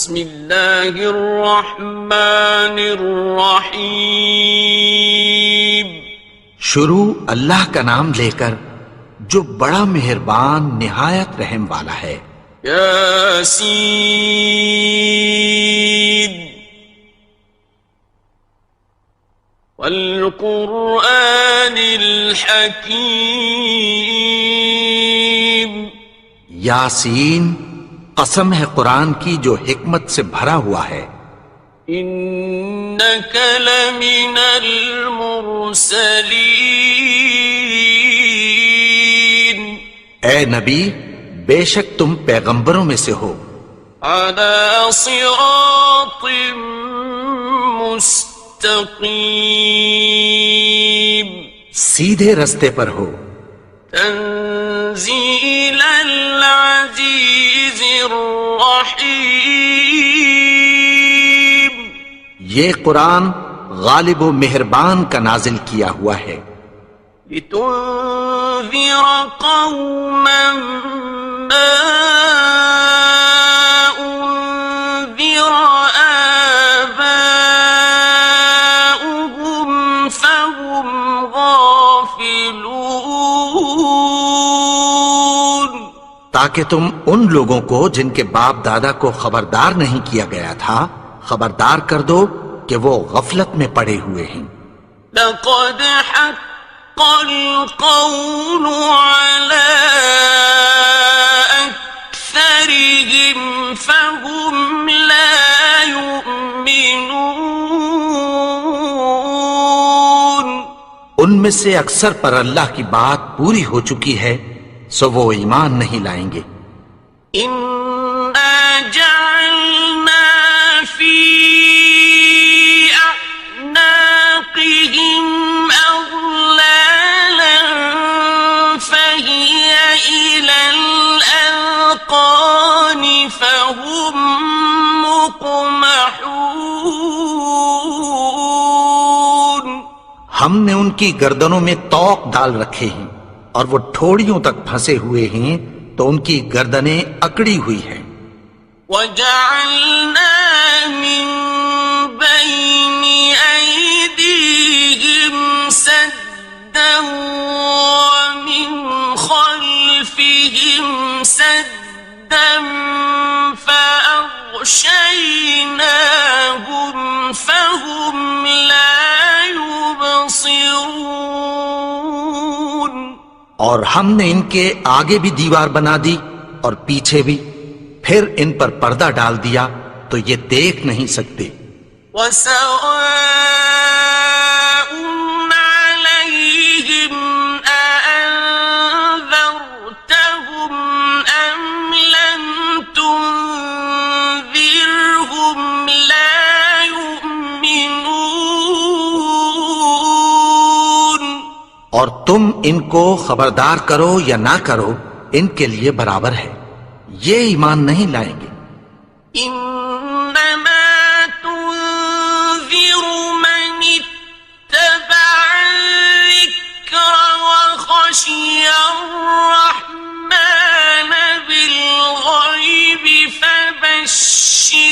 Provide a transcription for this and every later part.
بسم اللہ الرحمن الرحیم. شروع اللہ کا نام لے کر جو بڑا مہربان نہایت رحم والا ہے. یاسین والقرآن الحکیم. یاسین قسم ہے قرآن کی جو حکمت سے بھرا ہوا ہے. انک لمن المرسلین. اے نبی بے شک تم پیغمبروں میں سے ہو. علی صراط مستقیم. سیدھے رستے پر ہو. تنزیل العزیز الرحیم. یہ قرآن غالب و مہربان کا نازل کیا ہوا ہے. لتنذر قوما ما انذر آباؤهم فهم غافلون. تاکہ تم ان لوگوں کو جن کے باپ دادا کو خبردار نہیں کیا گیا تھا خبردار کر دو کہ وہ غفلت میں پڑے ہوئے ہیں. لقد حق القول على أكثرهم فهم لا يؤمنون. ان میں سے اکثر پر اللہ کی بات پوری ہو چکی ہے سو وہ ایمان نہیں لائیں گے. إنا جعلنا في أعناقهم أغلالا فهي إلى الأذقان فهم مقمحون. ہم نے ان کی گردنوں میں طوق ڈال رکھے ہیں اور وہ ٹھوڑیوں تک پھنسے ہوئے ہیں تو ان کی گردنیں اکڑی ہوئی ہیں. وَجَعَلْنَا مِن بَيْنِ أَيْدِيهِمْ سَدًّا وَمِنْ خَلْفِهِمْ سَدًّا فَأَغْشَيْنَاهُمْ فَهُمْ لَا يُبْصِرُونَ. اور ہم نے ان کے آگے بھی دیوار بنا دی اور پیچھے بھی، پھر ان پر پردہ ڈال دیا تو یہ دیکھ نہیں سکتے. وَسَوَاءٌ عَلَيْهِمْ أَأَنذَرْتَهُمْ أَمْ لَمْ تُنذِرْهُمْ لَا يُؤْمِنُونَ. اور تم ان کو خبردار کرو یا نہ کرو ان کے لیے برابر ہے، یہ ایمان نہیں لائیں گے. إنما تنذر من اتبع الذكر وخشي الرحمن بالغيب فبشره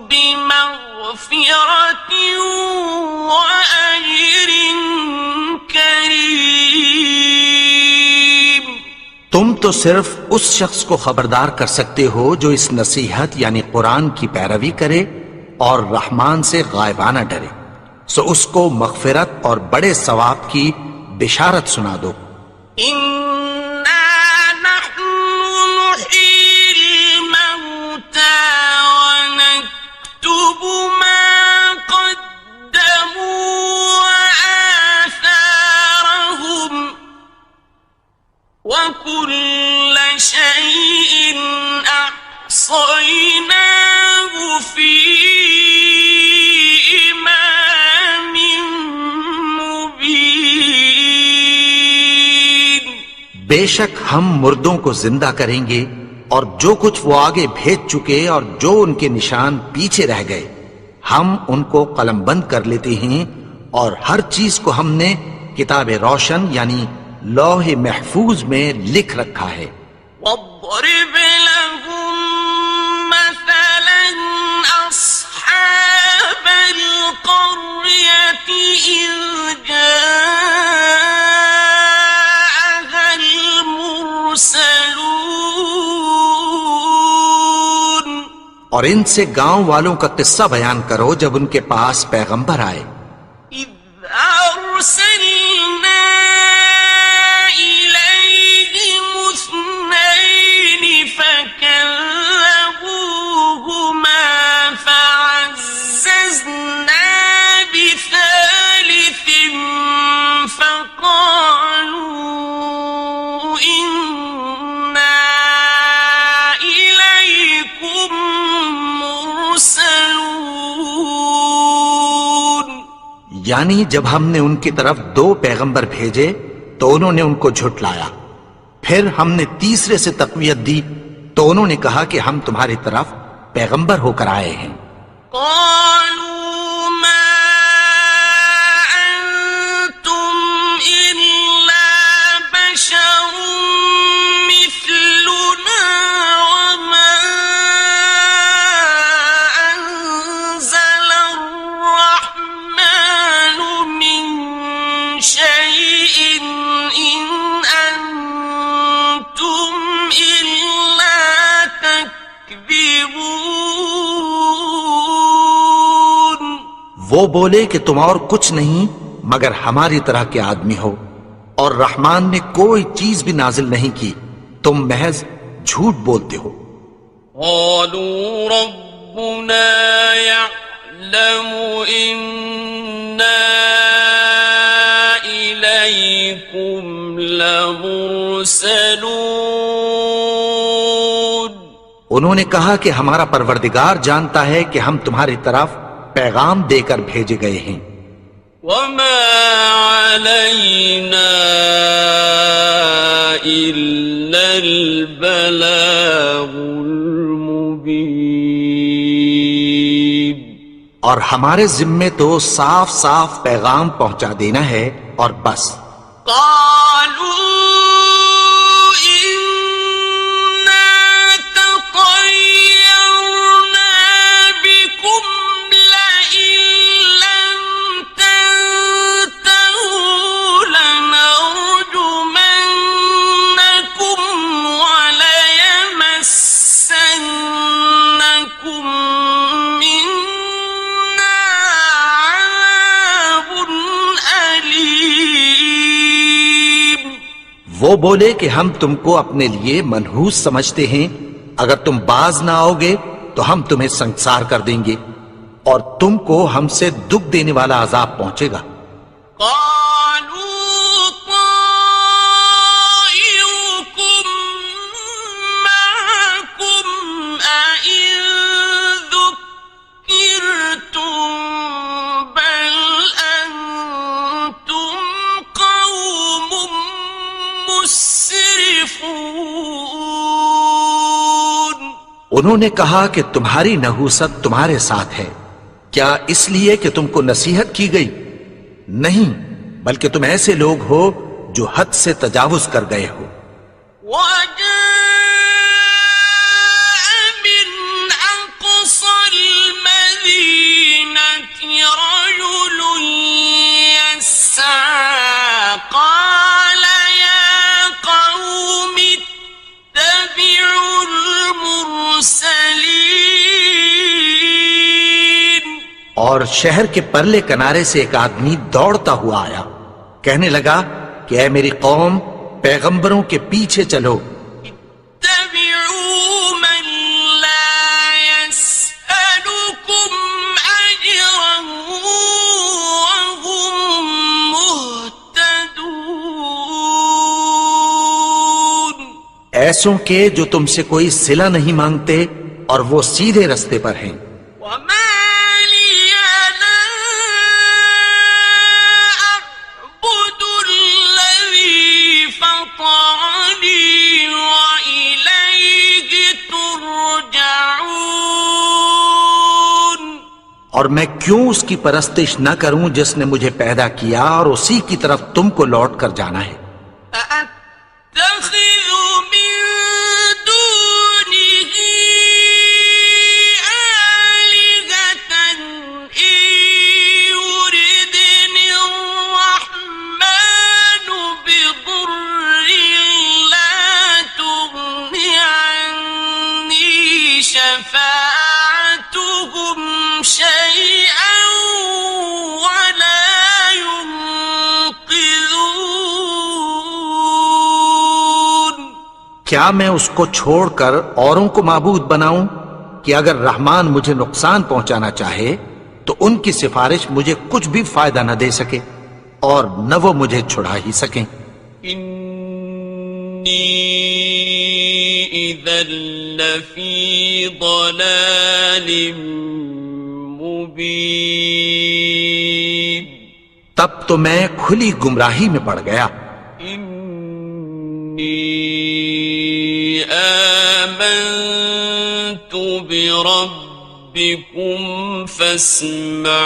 بمغفرة وأجر كريم. تم تو صرف اس شخص کو خبردار کر سکتے ہو جو اس نصیحت یعنی قرآن کی پیروی کرے اور رحمان سے غائبانہ ڈرے، سو اس کو مغفرت اور بڑے ثواب کی بشارت سنا دو. إنا نحن نحيي الموتى ونكتب ما قدموا وآثارهم وكل شيء أحصيناه في إمام مبين. بے شک ہم مردوں کو زندہ کریں گے اور جو کچھ وہ آگے بھیج چکے اور جو ان کے نشان پیچھے رہ گئے ہم ان کو قلم بند کر لیتے ہیں اور ہر چیز کو ہم نے کتاب روشن یعنی لوح محفوظ میں لکھ رکھا ہے. واضرب لهم مثلا اور ان سے گاؤں والوں کا قصہ بیان کرو جب ان کے پاس پیغمبر آئے. إذ أرسلنا إليهم اثنين فكذبوهما فعززنا بثالث فقالوا إنا إليكم مرسلون. یعنی جب ہم نے ان کی طرف 2 پیغمبر بھیجے تو انہوں نے ان کو جھٹلایا. پھر ہم نے تیسرے سے تقویت دی تو انہوں نے کہا کہ ہم تمہاری طرف پیغمبر ہو کر آئے ہیں. قالوا ما أنتم إلا بشر مثلنا وما أنزل الرحمن من شيء إن أنتم إلا تكذبون. وہ بولے کہ تم اور کچھ نہیں مگر ہماری طرح کے آدمی ہو اور رحمان نے کوئی چیز بھی نازل نہیں کی، تم محض جھوٹ بولتے ہو. قالوا ربنا يعلم إنا إليكم لمرسلون. انہوں نے کہا کہ ہمارا پروردگار جانتا ہے کہ ہم تمہاری طرف پیغام دے کر بھیجے گئے ہیں. وما علينا إلا البلاغ المبين. اور ہمارے ذمے تو صاف صاف پیغام پہنچا دینا ہے اور بس. قالوا إنا تطيرنا بكم لئن لم تنتهوا لنرجمنكم وليمسنكم منا عذاب أليم. وہ بولے کہ ہم تم کو اپنے لیے منحوس سمجھتے ہیں، اگر تم باز نہ آؤ گے تو ہم تمہیں سنسار کر دیں گے اور تم کو ہم سے دکھ دینے والا عذاب پہنچے گا. قالوا طائركم معكم أئن ذكرتم بل أنتم قوم مسرفون. انہوں نے کہا کہ تمہاری نحوست تمہارے ساتھ ہے، کیا اس لیے کہ تم کو نصیحت کی گئی؟ نہیں، بلکہ تم ایسے لوگ ہو جو حد سے تجاوز کر گئے ہو. وجاء من أقصى المدينة رجل يسعى قال يا قوم اتبعوا المرسلين. اور شہر کے پرلے کنارے سے ایک آدمی دوڑتا ہوا آیا، کہنے لگا کہ اے میری قوم، پیغمبروں کے پیچھے چلو. اتبعوا من لا يسألكم أجرا وهم مهتدون. ایسوں کے جو تم سے کوئی صلہ نہیں مانگتے اور وہ سیدھے رستے پر ہیں. وما لي لا أعبد الذي فطرني وإليه ترجعون. اور میں کیوں اس کی پرستش نہ کروں جس نے مجھے پیدا کیا اور اسی کی طرف تم کو لوٹ کر جانا ہے. أأتخذ من دونه آلهة إن يردني الرحمن بضر لا تغن عني شفاعتهم کیا میں اس کو چھوڑ کر اوروں کو معبود بناؤں کہ اگر رحمان مجھے نقصان پہنچانا چاہے تو ان کی سفارش مجھے کچھ بھی فائدہ نہ دے سکے اور نہ وہ مجھے چھڑا ہی سکیں۔ انی اذا لفی ضلال مبین، تب تو میں کھلی گمراہی میں پڑ گیا۔ انی آمنت بربکم فاسمعون،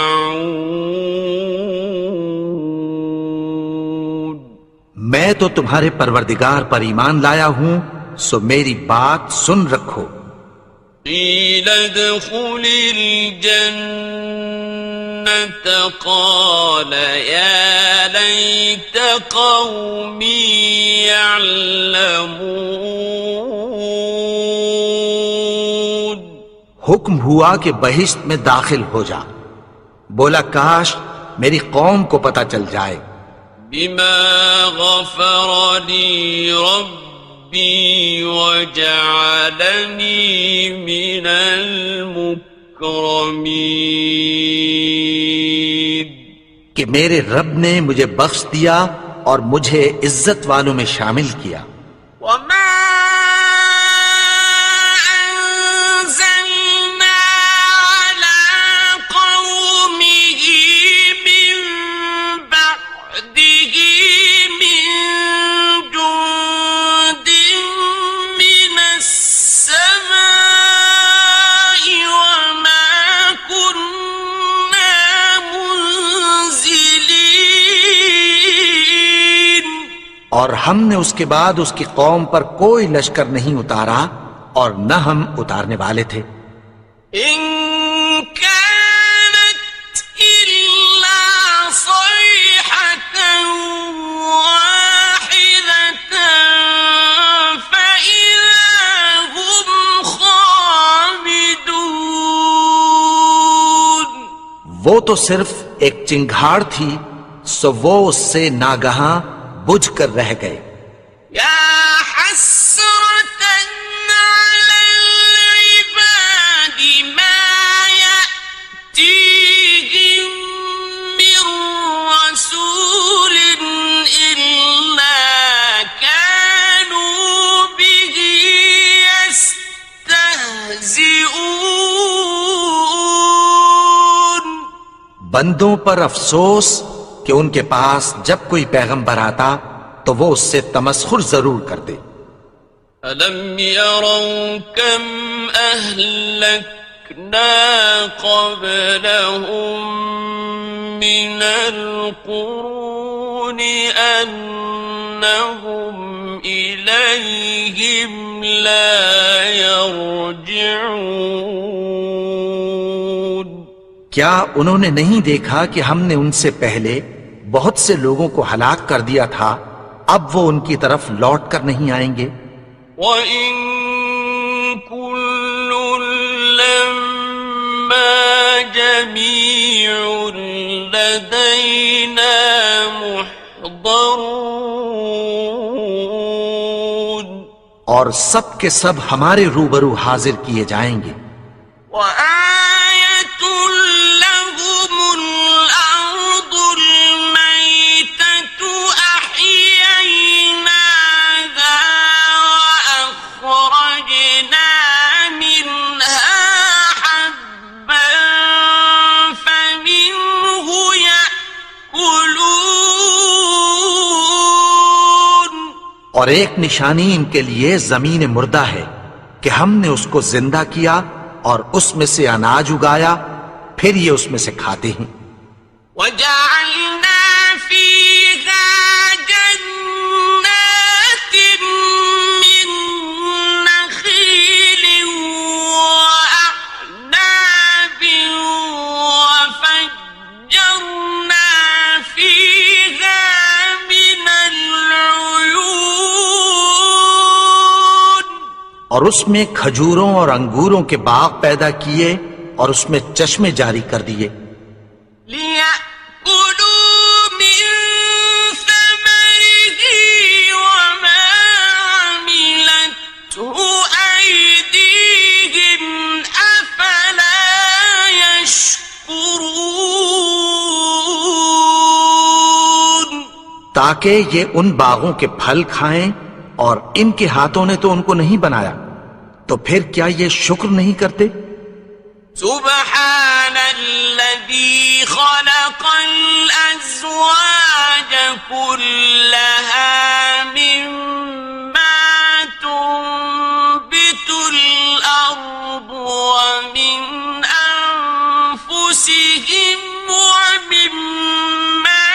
میں تو تمہارے پروردگار پر ایمان لایا ہوں، سو میری بات سن رکھو۔ قیل ادخل الجنة قال یا لیت قومی یعلمون، حکم ہوا کہ بہشت میں داخل ہو جا، بولا کاش میری قوم کو پتہ چل جائے۔ بما غفر لی ربی وجعلنی من المکرمین، کہ میرے رب نے مجھے بخش دیا اور مجھے عزت والوں میں شامل کیا۔ وما أنزلنا على قومه من بعده من جند من السماء وما كنا منزلين، اور ہم نے اس کے بعد اس کی قوم پر کوئی لشکر نہیں اتارا اور نہ ہم اتارنے والے تھے۔ إن كانت إلا صيحة واحدة فإذا هم خامدون، وہ تو صرف ایک چنگھاڑ تھی، سو وہ اس سے ناگہاں بجھ کر رہ گئے۔ يا حسرة على العباد ما يأتيهم من رسول إلا كانوا به يستهزئون، بندوں پر افسوس کہ ان کے پاس جب کوئی پیغمبر آتا تو وہ اس سے تمسخر ضرور کرتے۔ أَلَمْ يَرَوْا كَمْ أَهْلَكْنَا قَبْلَهُمْ مِنَ الْقُرُونِ أَنَّهُمْ إِلَيْهِمْ لَا يَرْجِعُونَ، کیا انہوں نے نہیں دیکھا کہ ہم نے ان سے پہلے بہت سے لوگوں کو ہلاک کر دیا تھا، اب وہ ان کی طرف لوٹ کر نہیں آئیں گے۔ وَإِن كُلٌّ لَّمَّا جَمِيعٌ لَّدَيْنَا مُحْضَرُونَ، اور سب کے سب ہمارے روبرو حاضر کیے جائیں گے۔ وَآيَةٌ لَّهُمُ الْأَرْضُ الْمَيْتَةُ أَحْيَيْنَاهَا وَأَخْرَجْنَا مِنْهَا حَبًّا فَمِنْهُ يَأْكُلُونَ، اور ایک نشانی ان کے لیے زمین مردہ ہے کہ ہم نے اس کو زندہ کیا اور اس میں سے اناج اگایا، پھر یہ اس میں سے کھاتے ہیں۔ وَجَعَلْنَا فِيهَا جَنَّاتٍ مِّن نَّخِيلٍ وَأَعْنَابٍ وَفَجَّرْنَا فِيهَا مِنَ الْعُيُونِ، اور اس میں کھجوروں اور انگوروں کے باغ پیدا کیے اور اس میں چشمے جاری کر دیے۔ لِيَأْكُلُوا مِن ثَمَرِهِ وَمَا عَمِلَتْهُ تاکہ یہ ان باغوں کے پھل کھائیں، اور ان کے ہاتھوں نے تو ان کو نہیں بنایا، تو پھر کیا یہ شکر نہیں کرتے؟ سبحان الذي خلق الأزواج كلها مما تنبت الأرض ومن أنفسهم ومما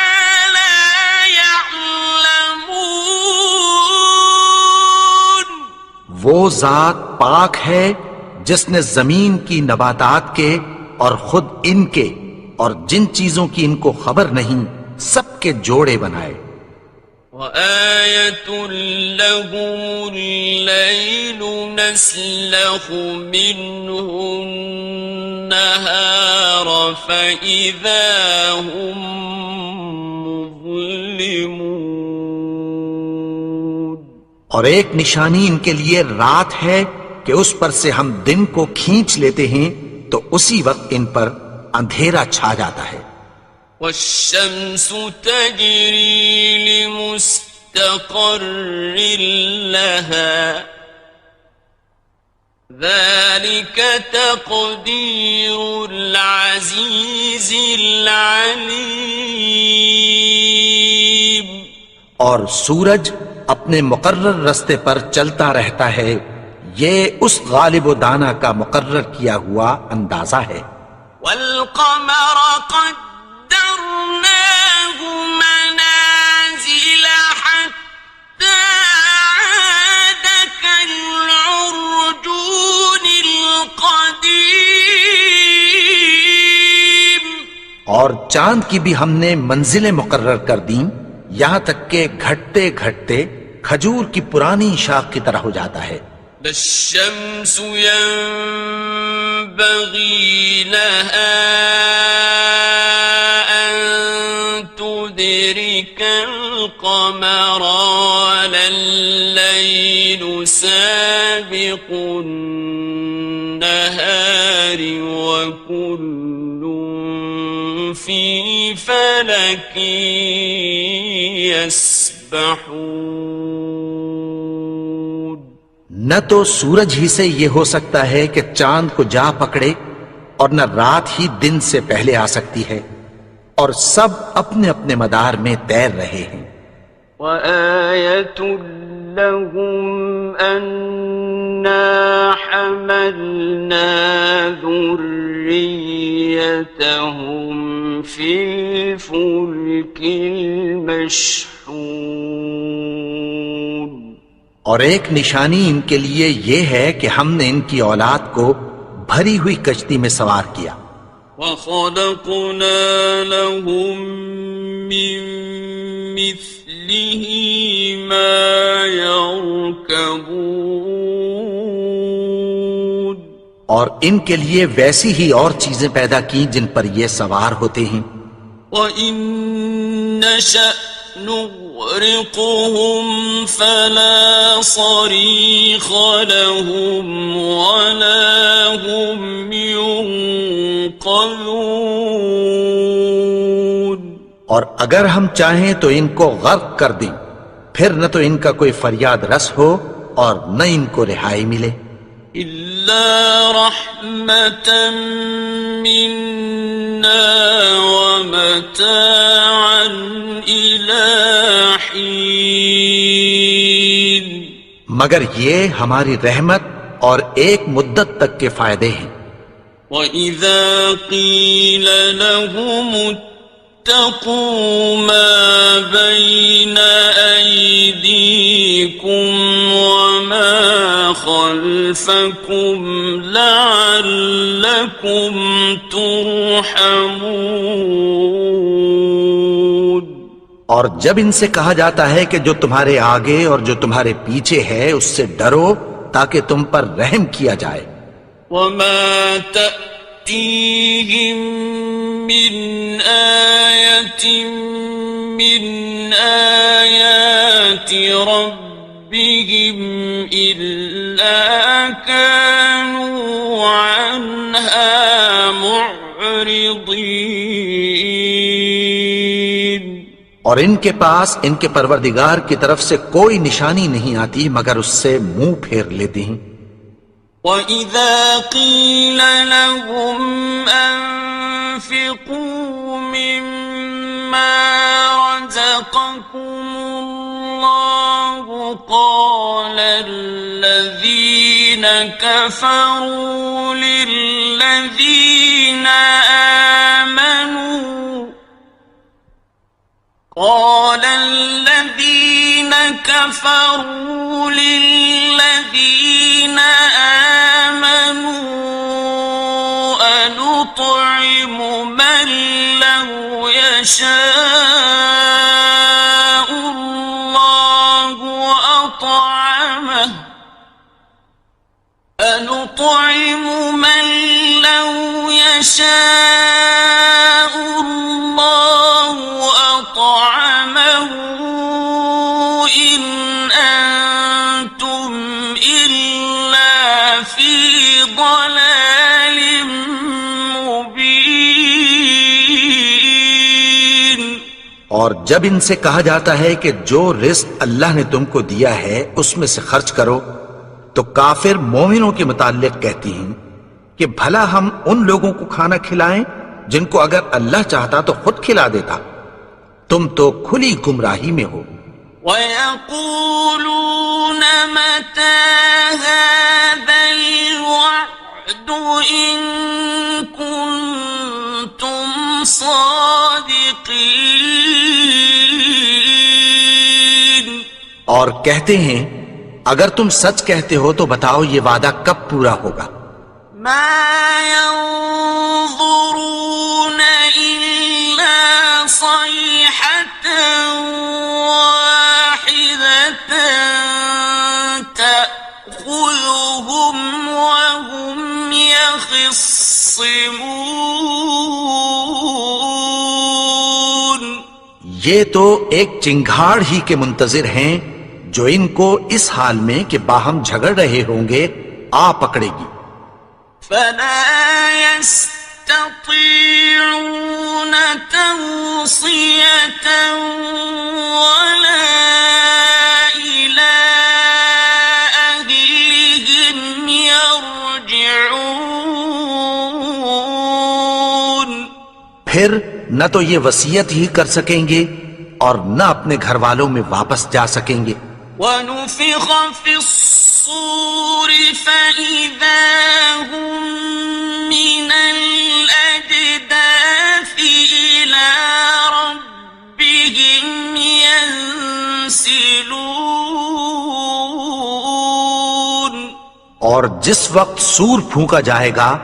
لا يعلمون. وہ ذات پاک ہے جس نے زمین کی نباتات کے اور خود ان کے اور جن چیزوں کی ان کو خبر نہیں سب کے جوڑے بنائے. وآية لهم الليل نسلخ منه النهار فإذا هم مظلمون. اور ایک نشانی ان کے لیے رات ہے کہ اس پر سے ہم دن کو کھینچ لیتے ہیں تو اسی وقت ان پر اندھیرا چھا جاتا ہے. والشمس تجري لمستقر لها ذلك تقدير العزيز العليم. اور سورج اپنے مقرر رستے پر چلتا رہتا ہے، یہ اس غالب و دانا کا مقرر کیا ہوا اندازہ ہے. والقمر قدرناه منازل حتى عاد كالعرجون القديم. اور چاند کی بھی ہم نے منزلیں مقرر کر دیں، یہاں تک کہ گھٹتے گھٹتے کھجور کی پرانی شاخ کی طرح ہو جاتا ہے. لا الشمس ينبغي لها أن تدرك القمر ولا الليل سابق النهار وكل في فلك يسبحون. نہ تو سورج ہی سے یہ ہو سکتا ہے کہ چاند کو جا پکڑے، اور نہ رات ہی دن سے پہلے آ سکتی ہے، اور سب اپنے اپنے مدار میں تیر رہے ہیں. وآية لهم أنا حملنا ذريتهم في الفلك المشحون. اور ایک نشانی ان کے لیے یہ ہے کہ ہم نے ان کی اولاد کو بھری ہوئی کشتی میں سوار کیا. وَخَلَقْنَا لَهُم مِّن مِّثْلِهِ مَا يَرْكَبُونَ. اور ان کے لیے ویسی ہی اور چیزیں پیدا کی جن پر یہ سوار ہوتے ہیں. وَإِن نَّشَأْ نغرقهم فلا صريخ لهم ولا هم ينقذون. اور اگر ہم چاہیں تو ان کو غرق کر دیں، پھر نہ تو ان کا کوئی فریاد رس ہو اور نہ ان کو رہائی ملے. إلا رحمة منا ومتاعا إلى حين. مگر یہ ہماری رحمت اور ایک مدت تک کے فائدے ہیں. وَإِذَا قِيلَ لَهُمُ اتَّقُوا مَا بَيْنَ أَيْدِيكُمْ وَمَا خَلْفَكُمْ لَعَلَّكُمْ تُرْحَمُونَ. اور جب ان سے کہا جاتا ہے کہ جو تمہارے آگے اور جو تمہارے پیچھے ہے اس سے ڈرو تاکہ تم پر رحم کیا جائے. وَمَا تَأْتِيهِم مِّنْ آيَةٍ مِّنْ آيَاتِ رَبِّهِمْ إِلَّا كَانُوا عَنْهَا مُعْرِضِينَ. اور ان کے پاس ان کے پروردگار کی طرف سے کوئی نشانی نہیں آتی مگر اس سے منہ پھیر لیتے ہیں۔ وَإِذَا قِيلَ لَهُمْ أَنفِقُوا مِمَّا رَزَقَكُمُ اللَّهُ قَالَ الَّذِينَ كَفَرُوا لِلَّذِينَ آمنوا أنطعم من لو يشاء الله أطعمه أنطعم من لو يشاء الله أطعمه إن أنتم إلا في ضلال مبين۔ اور جب ان سے کہا جاتا ہے کہ جو رزق اللہ نے تم کو دیا ہے اس میں سے خرچ کرو، تو کافر مومنوں کے متعلق کہتی ہیں کہ بھلا ہم ان لوگوں کو کھانا کھلائیں جن کو اگر اللہ چاہتا تو خود کھلا دیتا، تم تو کھلی گمراہی میں ہو۔ وَيَقُولُونَ مَتَى هَذَا الْوَعْدُ إِن كُنتُمْ صَادِقِينَ۔ اور کہتے ہیں اگر تم سچ کہتے ہو تو بتاؤ یہ وعدہ کب پورا ہوگا۔ مَا يَنظُرُونَ إِلَّا صَيْحَةً وَاحِدَةً تَأْخُذُهُمْ وَهُمْ يَخِصِّمُونَ۔ یہ تو ایک چنگھاڑ ہی کے منتظر ہیں جو ان کو اس حال میں کہ باہم جھگڑ رہے ہوں گے آ پکڑے گی۔ فَلَا يَسْتَطِيعُونَ تَوْصِيَةً وَلَا إِلَىٰ أَهْلِهِمْ يَرْجِعُونَ۔ پھر نہ تو یہ وصیت ہی کر سکیں گے اور نہ اپنے گھر والوں میں واپس جا سکیں گے۔ وَنُفِخَ فِي الصُّورِ فَإِذَا هُم مِّنَ الْأَجْدَاثِ إِلَىٰ رَبِّهِمْ يَنسِلُونَ۔ اور جس وقت سور پھونکا جائے گا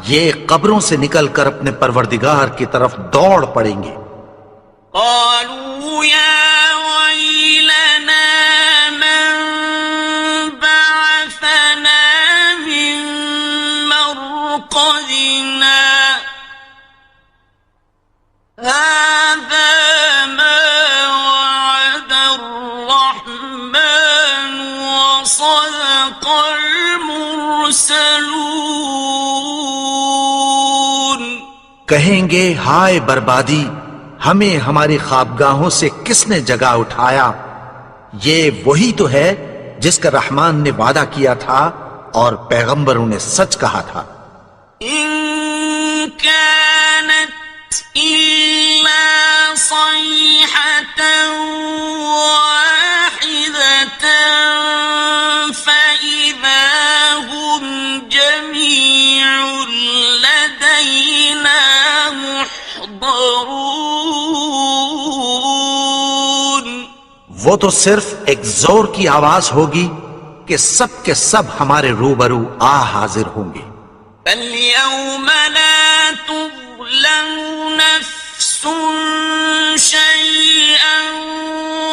یہ قبروں سے نکل کر اپنے پروردگار کی طرف دوڑ پڑیں گے۔ قالوا يا ويلنا من بعثنا من مرقدنا هذا ما وعد الرحمن وصدق المرسلون۔ کہیں گے ہائے بربادی، ہمیں ہماری خوابگاہوں سے کس نے جگا اٹھایا؟ یہ وہی تو ہے جس کا رحمان نے وعدہ کیا تھا اور پیغمبروں نے سچ کہا تھا۔ إن كانت إلا صيحة واحدة فإذا هم جميع لدينا محضرون۔ وہ تو صرف ایک زور کی آواز ہوگی کہ سب کے سب ہمارے روبرو آ حاضر ہوں گے۔ فَالْيَوْمَ لَا تُظْلَمُ نَفْسٌ شَيْئًا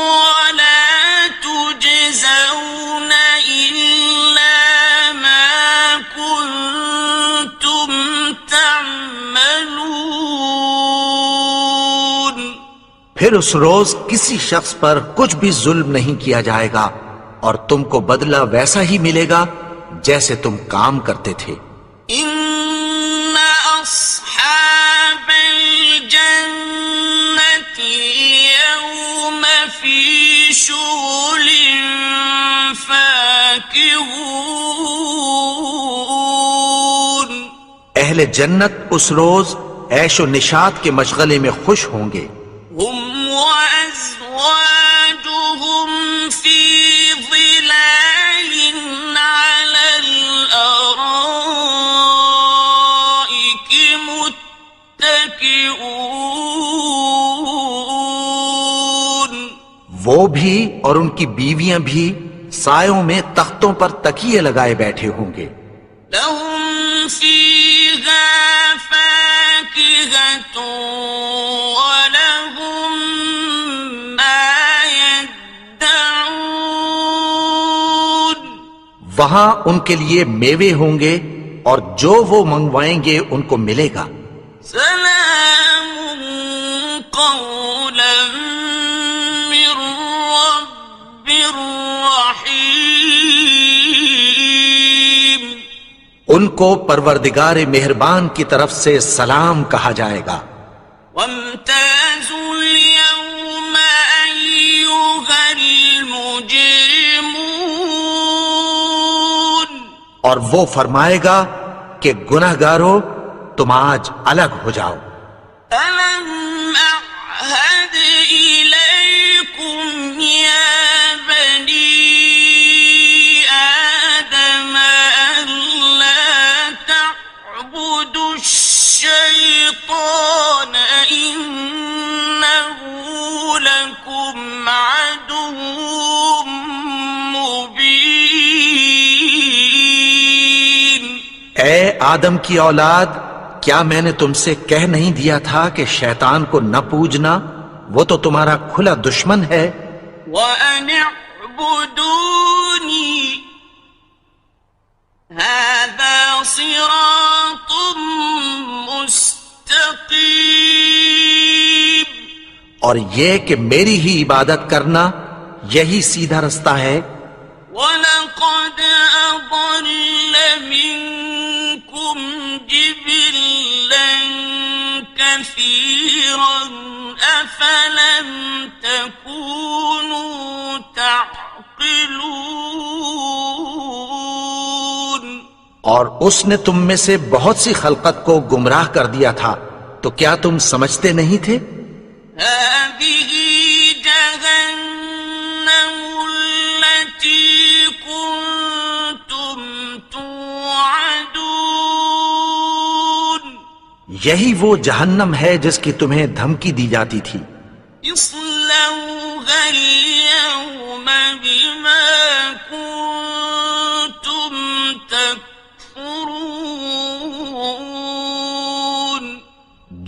وَلَا تُجْزَوْنَ إِلَّا مَا كُنتُمْ تَعْمَلُونَ۔ پھر اس روز کسی شخص پر کچھ بھی ظلم نہیں کیا جائے گا اور تم کو بدلہ ویسا ہی ملے گا جیسے تم کام کرتے تھے۔ إِنَّ أَصْحَابَ الْجَنَّةِ اليوم في شغل فاكهون اہل جنت اس روز عیش و نشاط کے مشغلے میں خوش ہوں گے. هم وأزواجهم في ظلال على الأرائك متكئون وہ بھی اور ان کی بیویاں بھی سایوں میں تختوں پر تکیے لگائے بیٹھے ہوں گے. لهم فيها فاكهة ولهم ما يدعون وہاں ان کے لیے میوے ہوں گے اور جو وہ منگوائیں گے ان کو ملے گا. سلام قولا من رب رحيم ان کو پروردگار مہربان کی طرف سے سلام کہا جائے گا. وامتازوا اليوم أيها المجرمون اور وہ فرمائے گا کہ گنہگارو تم آج الگ ہو جاؤ. ألم أعهد إليكم يا بني آدم ألا تعبدوا الشيطان إنه لكم عدو مبين اے آدم کی اولاد، کیا میں نے تم سے کہہ نہیں دیا تھا کہ شیطان کو نہ پوجنا، وہ تو تمہارا کھلا دشمن ہے. وَأَنِ اعْبُدُونِي هَذَا صِرَاطٌ مُسْتَقِيمٌ اور یہ کہ میری ہی عبادت کرنا یہی سیدھا رستہ ہے. وَلَقَدْ أَضَلَّ مِنكُمْ جِبِلًّا كَثِيرًا أَفَلَمْ تَكُونُوا تَعْقِلُونَ اور اس نے تم میں سے بہت سی خلقت کو گمراہ کر دیا تھا، تو کیا تم سمجھتے نہیں تھے؟ هذه جهنم التي كنتم توعدون یہی وہ جہنم ہے جس کی تمہیں دھمکی دی جاتی تھی. اصلوها اليوم بما كنتم تكفرون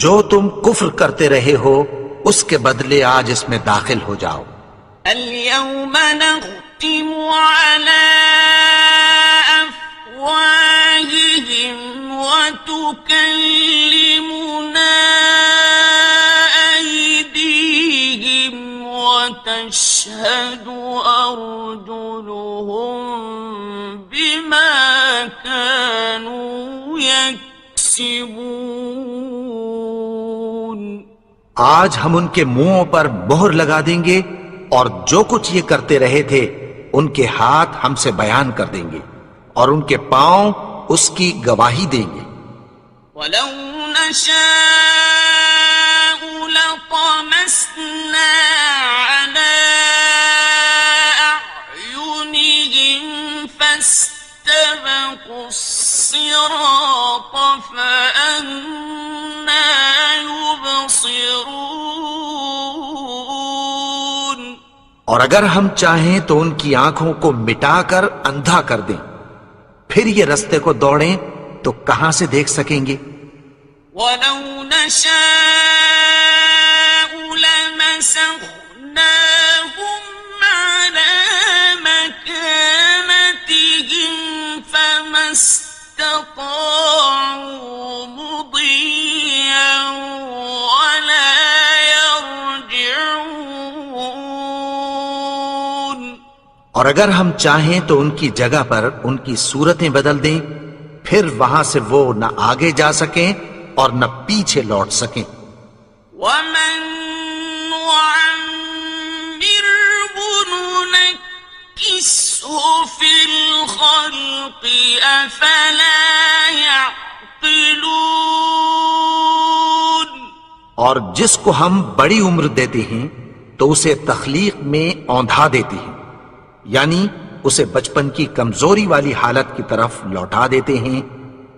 جو تم کفر کرتے رہے ہو اس کے بدلے آج اس میں داخل ہو جاؤ. اليوم نختم على أفواههم وتكلمنا أيديهم وتشهد أرجلهم بما كانوا يكسبون آج ہم ان کے منہوں پر مہر لگا دیں گے اور جو کچھ یہ کرتے رہے تھے ان کے ہاتھ ہم سے بیان کر دیں گے اور ان کے پاؤں اس کی گواہی دیں گے. ولو نشاء لطمسنا على أعينهم فاستبقوا الصراط فأنى يبصرون اور اگر ہم چاہیں تو ان کی آنکھوں کو مٹا کر اندھا کر دیں، پھر یہ رستے کو دوڑیں تو کہاں سے دیکھ سکیں گے؟ ولو نشاء لمسخناهم على مكانتهم فما استطاعوا مضيا ولا يرجعون اور اگر ہم چاہیں تو ان کی جگہ پر ان کی صورتیں بدل دیں، پھر وہاں سے وہ نہ آگے جا سکیں اور نہ پیچھے لوٹ سکیں. ومن نعمره ننكسه في الخلق أفلا يعقلون. اور جس کو ہم بڑی عمر دیتے ہیں تو اسے تخلیق میں اوندھا دیتے ہیں، یعنی اسے بچپن کی کمزوری والی حالت کی طرف لوٹا دیتے ہیں،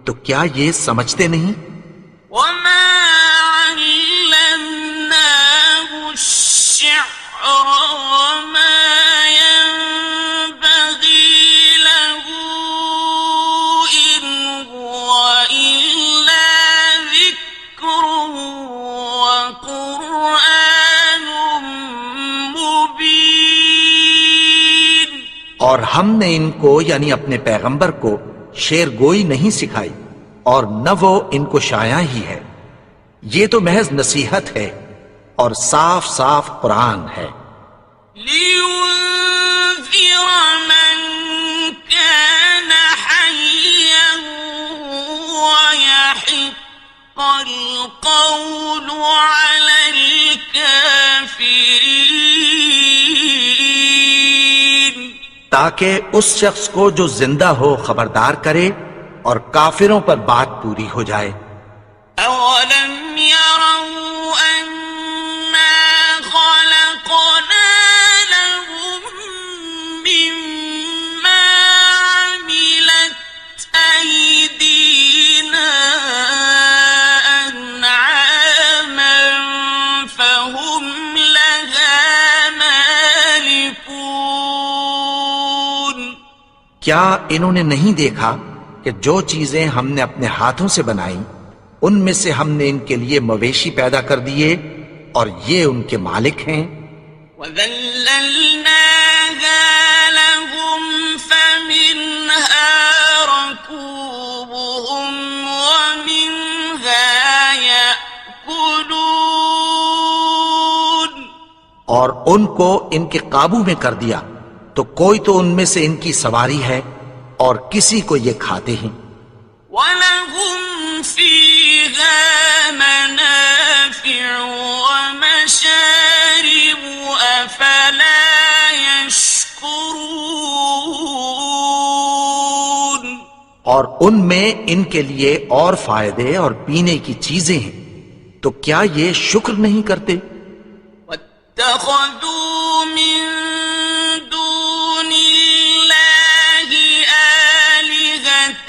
تو کیا یہ سمجھتے نہیں؟ وما علمناه الشعر وما ينبغي له إن هو إلا ذكر وقرآن مبين. اور ہم نے ان کو یعنی اپنے پیغمبر کو شعر گوئی نہیں سکھائی، اور نہ وہ ان کو شایع ہی ہے، یہ تو محض نصیحت ہے اور صاف صاف قرآن ہے. لينذر من كان حيا ويحق القول على الكافرين. تاکہ اس شخص کو جو زندہ ہو خبردار کرے اور کافروں پر بات پوری ہو جائے. أولم يروا أنا خلقنا لهم مما عملت أيدينا أنعاما فهم لها مالكون. کیا انہوں نے نہیں دیکھا کہ جو چیزیں ہم نے اپنے ہاتھوں سے بنائیں ان میں سے ہم نے ان کے لیے مویشی پیدا کر دیے اور یہ ان کے مالک ہیں. وَذَلَّلْنَاهَا لَهُمْ فَمِنْهَا رَكُوبُهُمْ وَمِنْهَا يَأْكُلُونَ. اور ان کو ان کے قابو میں کر دیا تو کوئی تو ان میں سے ان کی سواری ہے اور کسی کو یہ کھاتے ہیں. وَلَهُمْ فِيهَا مَنَافِعُ وَمَشَارِبُ أَفَلَا يَشْكُرُونَ. اور ان میں ان کے لیے اور فائدے اور پینے کی چیزیں ہیں، تو کیا یہ شکر نہیں کرتے؟ وَاتَّخَذُوا مِن دُونِ اللَّهِ آلِهَةً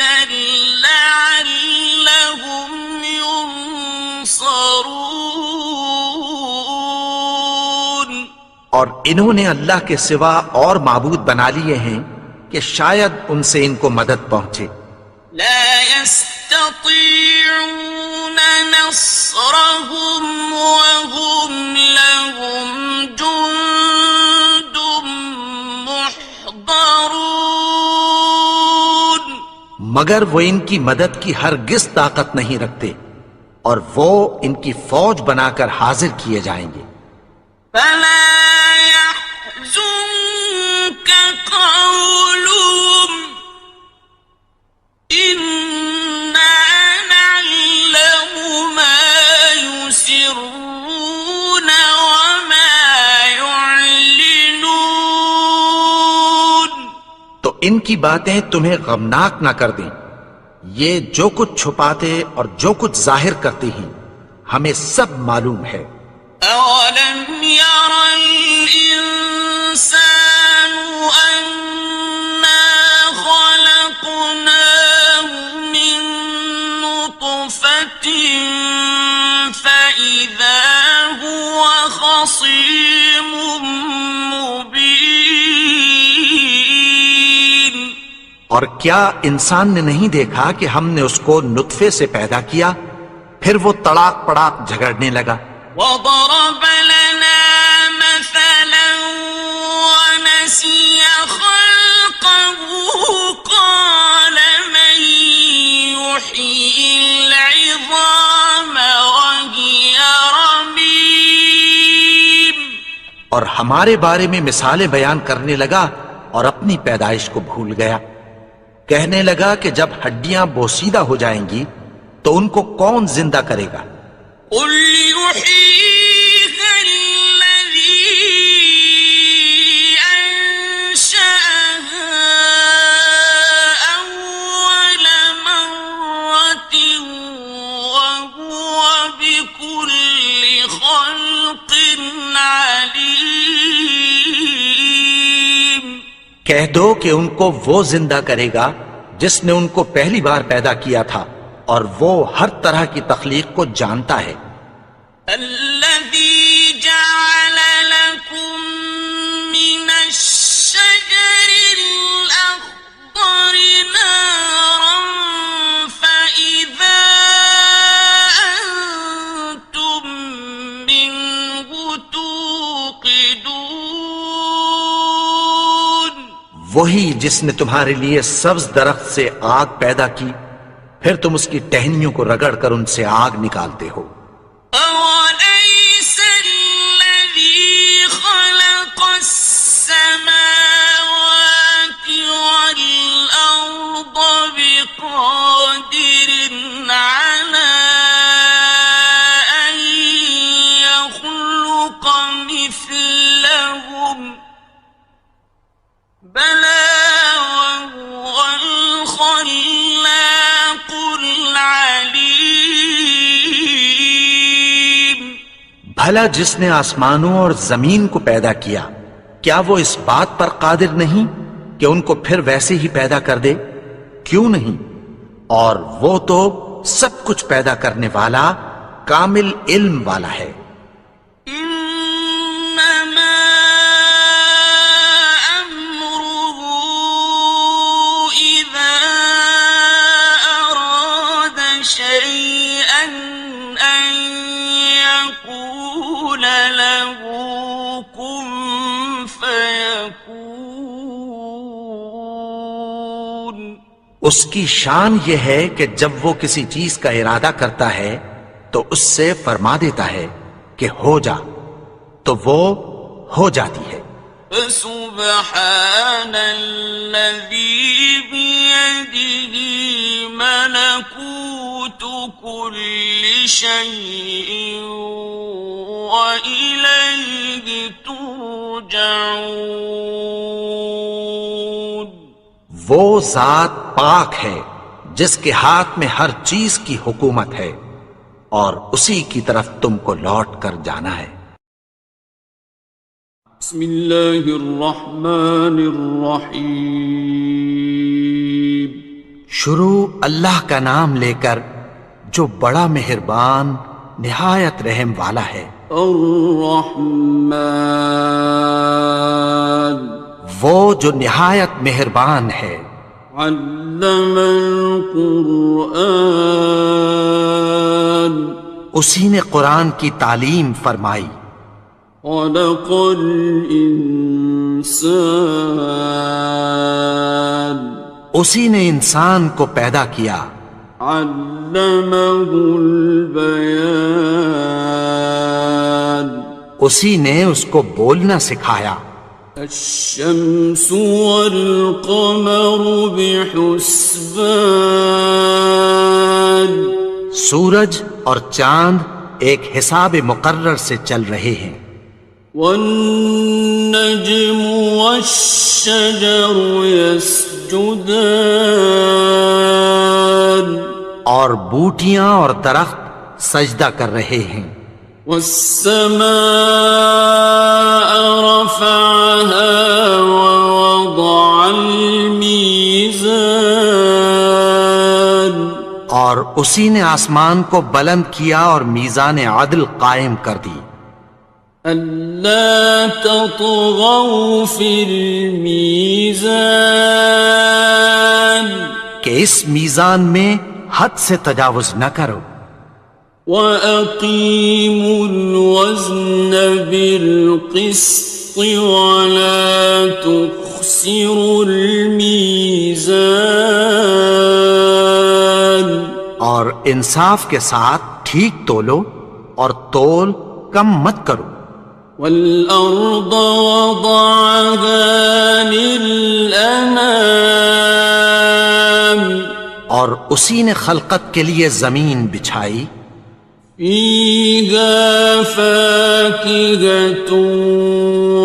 لَعَلَّهُمْ يُنصَرُونَ. اور انہوں نے اللہ کے سوا اور معبود بنا لیے ہیں کہ شاید ان سے ان کو مدد پہنچے. لا يستطيعون نصرهم وهم لهم جند محضرون. مگر وہ ان کی مدد کی ہرگز طاقت نہیں رکھتے اور وہ ان کی فوج بنا کر حاضر کیے جائیں گے. فلا يحزنك قولهم إنا نعلم ما يسرون وما يعلنون. تو ان کی باتیں تمہیں غمناک نہ کر دیں، یہ جو کچھ چھپاتے اور جو کچھ ظاہر کرتے ہیں ہمیں سب معلوم ہے. أولم ير الإنسان أنا خلقناه من نطفة فإذا هو خصيم مبين. اور کیا انسان نے نہیں دیکھا کہ ہم نے اس کو نطفے سے پیدا کیا، پھر وہ تڑاک پڑاک جھگڑنے لگا. وضرب لنا مثلا ونسي خلقه قال من يحيي العظام وهي رميم. اور ہمارے بارے میں مثالیں بیان کرنے لگا اور اپنی پیدائش کو بھول گیا. کہنے لگا کہ جب ہڈیاں بوسیدہ ہو جائیں گی تو ان کو کون زندہ کرے گا؟ قل يحييها کہہ دو کہ ان کو وہ زندہ کرے گا جس نے ان کو پہلی بار پیدا کیا تھا، اور وہ ہر طرح کی تخلیق کو جانتا ہے۔ الذي جعل لكم من الشجر الأخضر نارا فإذا أنتم منه توقدون، وہی جس نے تمہارے لیے سبز درخت سے آگ پیدا کی، پھر تم اس کی ٹہنیوں کو رگڑ کر ان سے آگ نکالتے ہو۔ أوليس الذي خلق السماوات والأرض بقادر على أن يخلق مثلهم، بلى وهو الخلاق العليم۔ بھلا جس نے آسمانوں اور زمین کو پیدا کیا، کیا وہ اس بات پر قادر نہیں کہ ان کو پھر ویسے ہی پیدا کر دے؟ کیوں نہیں؟ اور وہ تو سب کچھ پیدا کرنے والا، کامل علم والا ہے۔ إنما أمره إذا أراد شيئا أن يقول له كن فيكون۔ اس کی شان یہ ہے کہ جب وہ کسی چیز کا ارادہ کرتا ہے تو اس سے فرما دیتا ہے کہ ہو جا، تو وہ ہو جاتی ہے۔ فسبحان الذي بيده ملكوت كل شيء وإليه ترجعون۔ وہ ذات پاک ہے جس کے ہاتھ میں ہر چیز کی حکومت ہے، اور اسی کی طرف تم کو لوٹ کر جانا ہے۔ بسم اللہ الرحمن الرحیم۔ شروع اللہ کا نام لے کر جو بڑا مہربان نہایت رحم والا ہے۔ الرحمن، وہ جو نہایت مہربان ہے۔ علم القرآن، اسی نے قرآن کی تعلیم فرمائی۔ خلق الانسان، اسی نے انسان کو پیدا کیا۔ علمہ البیان، اسی نے اس کو بولنا سکھایا۔ الشمس والقمر بحسبان، سورج اور چاند ایک حساب مقرر سے چل رہے ہیں۔ والنجم والشجر يسجدان، اور بوٹیاں اور درخت سجدہ کر رہے ہیں۔ والسماء رفعها ووضع الميزان، اور اسی نے آسمان کو بلند کیا اور میزان عدل قائم کر دی۔ ألا تطغوا في الميزان، کہ اس میزان میں حد سے تجاوز نہ کرو۔ وَأَقِيمُوا الْوَزْنَ بِالْقِسْطِ وَلَا تُخْسِرُوا الْمِيزَانَ، اور انصاف کے ساتھ ٹھیک تولو اور تول کم مت کرو۔ وَالْأَرْضَ وَضَعَهَا لِلْأَنَامِ، اور اسی نے خلقت کے لیے زمین بچھائی۔ فِيهَا فَاكِهَةٌ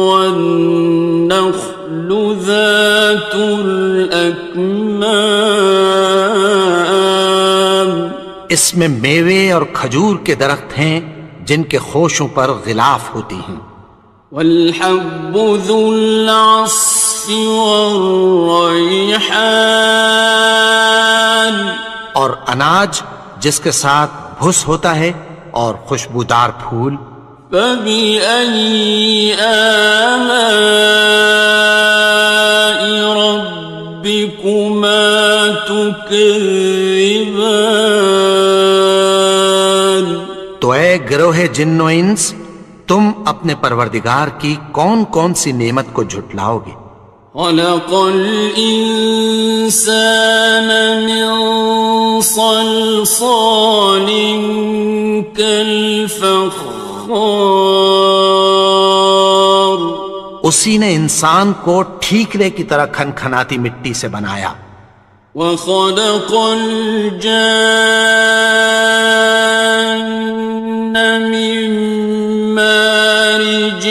وَالنَّخْلُ ذَاتُ الْأَكْمَامِ، اس میں میوے اور کھجور کے درخت ہیں جن کے خوشوں پر غلاف ہوتی ہیں۔ وَالْحَبُّ ذُو الْعَصْفِ والریحان اور اناج جس کے ساتھ بھس ہوتا ہے اور خوشبودار پھول. فبأي آلاء ربكما تكذبان. تو اے گروہ جن و انس، تم اپنے پروردگار کی کون کون سی نعمت کو جھٹلاؤ گے؟ خلق الإنسان من صلصال كالفخار. اسی نے انسان کو ٹھیکرے کی طرح کھنکھناتی مٹی سے بنایا. وخلق الجان من مارج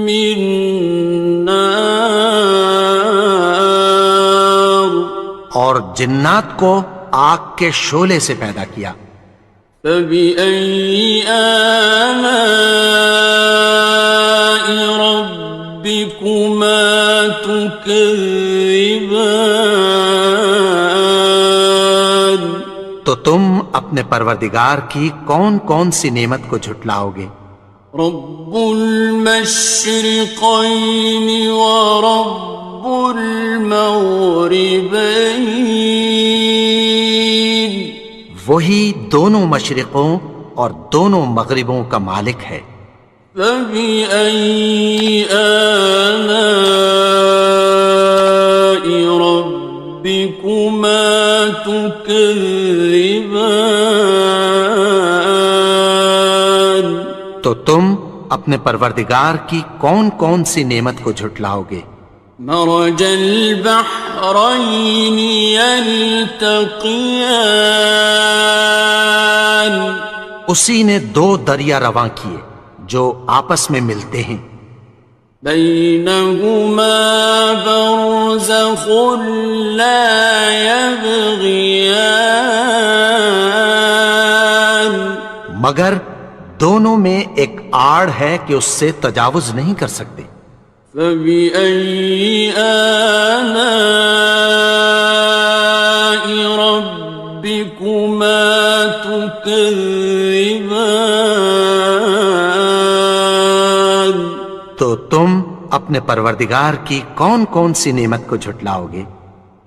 من نار. اور جنات کو آگ کے شعلے سے پیدا کیا. فبأي آلاء ربكما تكذبان. تو تم اپنے پروردگار کی کون کون سی نعمت کو جھٹلاؤ گے؟ رب المشرقين ورب المغربين. وہی دونوں مشرقوں اور دونوں مغربوں کا مالک ہے. فبأي آلاء ربكما تكذبان. تو تم اپنے پروردگار کی کون کون سی نعمت کو جھٹلاؤ گے؟ مرج البحرين يلتقيان. اسی نے دو دریا رواں کیے جو آپس میں ملتے ہیں. بينهما برزخ لا يبغيان. مگر دونوں میں ایک آڑ ہے کہ اس سے تجاوز نہیں کر سکتے. فبأي آلاء ربكما تكذبان. تو تم اپنے پروردگار کی کون کون سی نعمت کو جھٹلاؤ گے؟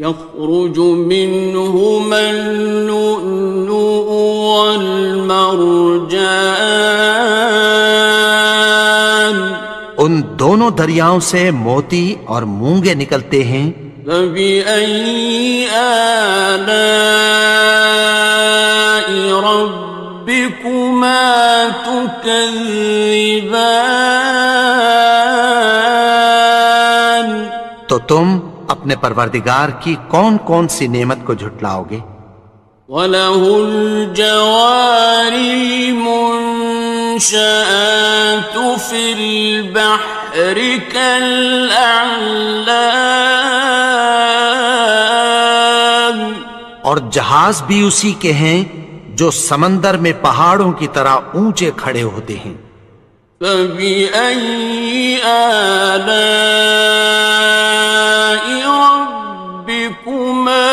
يخرج منهما اللؤلؤ والمرجان. ان دونوں دریاؤں سے موتی اور مونگے نکلتے ہیں. فبأي آلاء ربكما تكذبان. تو تم اپنے پروردگار کی کون کون سی نعمت کو جھٹلاؤ گے؟ وَلَهُ الْجَوَارِ الْمُنشَآتُ فِي الْبَحْرِ كَالْأَعْلَامِ. اور جہاز بھی اسی کے ہیں جو سمندر میں پہاڑوں کی طرح اونچے کھڑے ہوتے ہیں. فبأي آلاء ربكما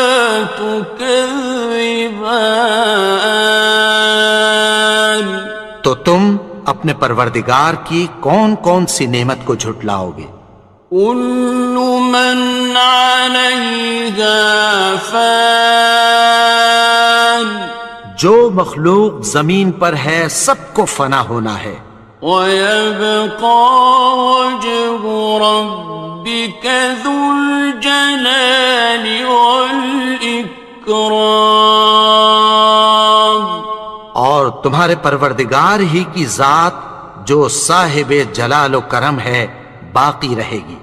تكذبان. تو تم اپنے پروردگار کی کون کون سی نعمت کو جھٹلاؤ گے؟ كل من عليها فان. جو مخلوق زمین پر ہے سب کو فنا ہونا ہے. وَيَبْقَى وَجْهُ رَبِّكَ ذُو الْجَلَالِ وَالْإِكْرَامِ. اور تمہارے پروردگار ہی کی ذات جو صاحب جلال و کرم ہے باقی رہے گی.